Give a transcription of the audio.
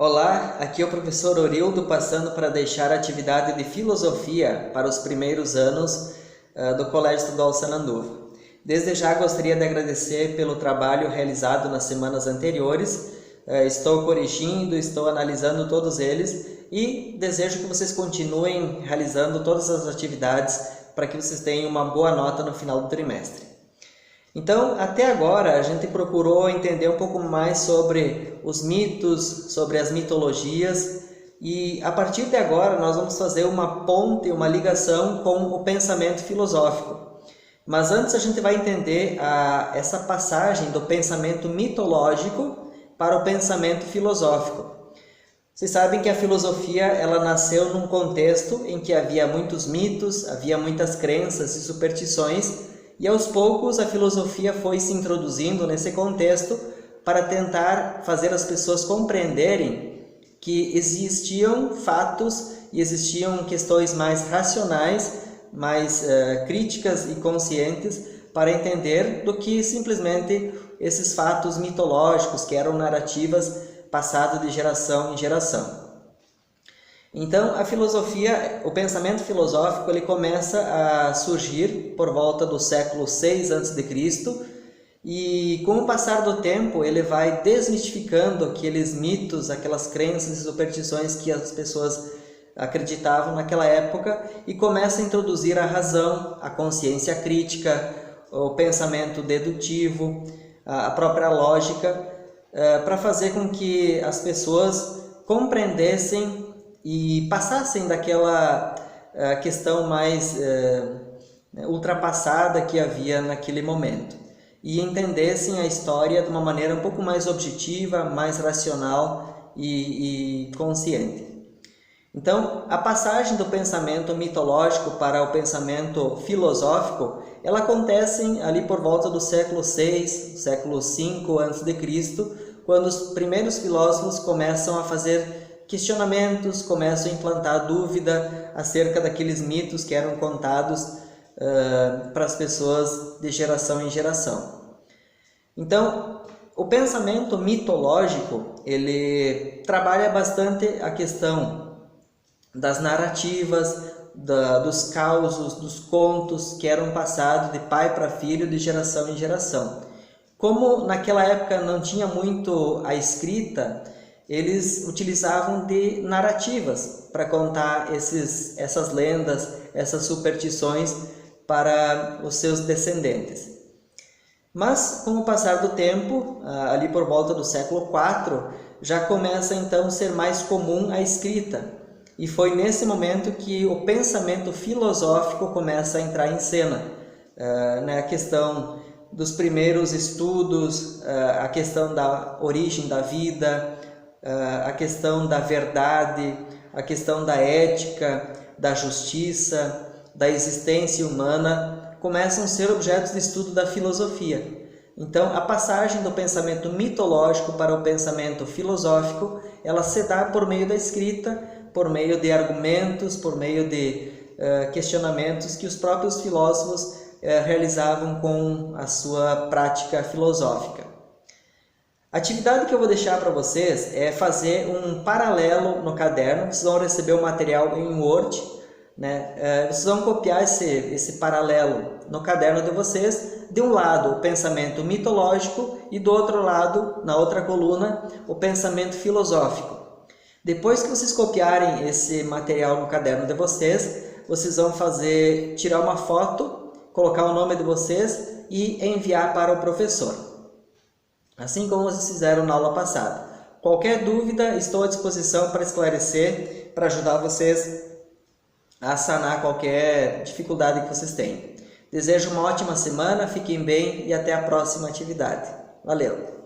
Olá, aqui é o professor Orildo passando para deixar a atividade de filosofia para os primeiros anos do Colégio Estadual Sananduva. Desde já gostaria de agradecer pelo trabalho realizado nas semanas anteriores. Estou corrigindo, estou analisando todos eles e desejo que vocês continuem realizando todas as atividades para que vocês tenham uma boa nota no final do trimestre. Então, até agora, a gente procurou entender um pouco mais sobre os mitos, sobre as mitologias, e a partir de agora nós vamos fazer uma ponte, uma ligação com o pensamento filosófico. Mas antes a gente vai entender essa passagem do pensamento mitológico para o pensamento filosófico. Vocês sabem que a filosofia ela nasceu num contexto em que havia muitos mitos, havia muitas crenças e superstições, e aos poucos a filosofia foi se introduzindo nesse contexto para tentar fazer as pessoas compreenderem que existiam fatos e existiam questões mais racionais, mais críticas e conscientes para entender do que simplesmente esses fatos mitológicos que eram narrativas passadas de geração em geração. Então, a filosofia, o pensamento filosófico, ele começa a surgir por volta do século VI a.C. e com o passar do tempo ele vai desmistificando aqueles mitos, aquelas crenças e superstições que as pessoas acreditavam naquela época e começa a introduzir a razão, a consciência crítica, o pensamento dedutivo, a própria lógica, para fazer com que as pessoas compreendessem e passassem daquela questão mais ultrapassada que havia naquele momento e entendessem a história de uma maneira um pouco mais objetiva, mais racional e consciente. Então, a passagem do pensamento mitológico para o pensamento filosófico, ela acontece ali por volta do século VI, século V a.C., quando os primeiros filósofos começam a fazer questionamentos, começam a implantar dúvida acerca daqueles mitos que eram contados para as pessoas de geração em geração. Então, o pensamento mitológico, ele trabalha bastante a questão das narrativas, dos causos, dos contos que eram passados de pai para filho, de geração em geração. Como naquela época não tinha muito a escrita, eles utilizavam de narrativas para contar essas lendas, essas superstições para os seus descendentes. Mas, com o passar do tempo, ali por volta do século IV, já começa então a ser mais comum a escrita. E foi nesse momento que o pensamento filosófico começa a entrar em cena. A questão dos primeiros estudos, a questão da origem da vida, a questão da verdade, a questão da ética, da justiça, da existência humana, começam a ser objetos de estudo da filosofia. Então, a passagem do pensamento mitológico para o pensamento filosófico, ela se dá por meio da escrita, por meio de argumentos, por meio de questionamentos que os próprios filósofos realizavam com a sua prática filosófica. A atividade que eu vou deixar para vocês é fazer um paralelo no caderno. Vocês vão receber o material em Word, né? Vocês vão copiar esse paralelo no caderno de vocês. De um lado, o pensamento mitológico e do outro lado, na outra coluna, o pensamento filosófico. Depois que vocês copiarem esse material no caderno de vocês, vocês vão tirar uma foto, colocar o nome de vocês e enviar para o professor. Assim como vocês fizeram na aula passada. Qualquer dúvida, estou à disposição para esclarecer, para ajudar vocês a sanar qualquer dificuldade que vocês tenham. Desejo uma ótima semana, fiquem bem e até a próxima atividade. Valeu!